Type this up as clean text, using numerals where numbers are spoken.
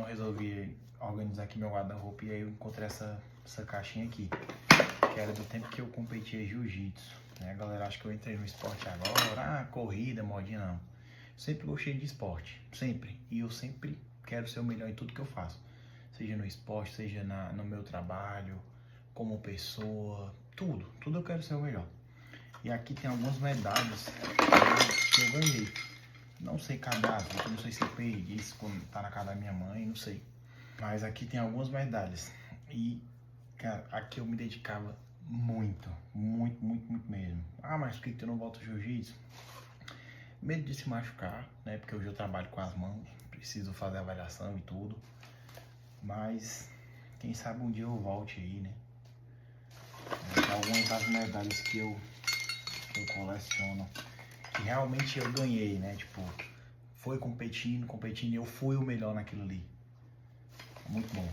resolvi organizar aqui meu guarda-roupa e aí eu encontrei essa caixinha aqui, que era do tempo que eu competia jiu-jitsu, né? A galera acha que eu entrei no esporte agora, corrida, modinha, não. Sempre gostei de esporte, sempre. E eu sempre quero ser o melhor em tudo que eu faço. Seja no esporte, seja no meu trabalho, como pessoa, tudo eu quero ser o melhor. E aqui tem algumas medalhas que eu ganhei. Não sei cada vez, não sei se eu perdi isso quando tá na casa da minha mãe, não sei. Mas aqui tem algumas medalhas. E, cara, aqui eu me dedicava muito mesmo. Ah, mas por que tu não volta ao jiu-jitsu? Medo de se machucar, né? Porque hoje eu trabalho com as mãos, preciso fazer avaliação e tudo. Mas, quem sabe um dia eu volte aí, né? Algumas das medalhas que eu coleciono, que realmente eu ganhei, né? Tipo, foi competindo e eu fui o melhor naquilo ali. Muito bom.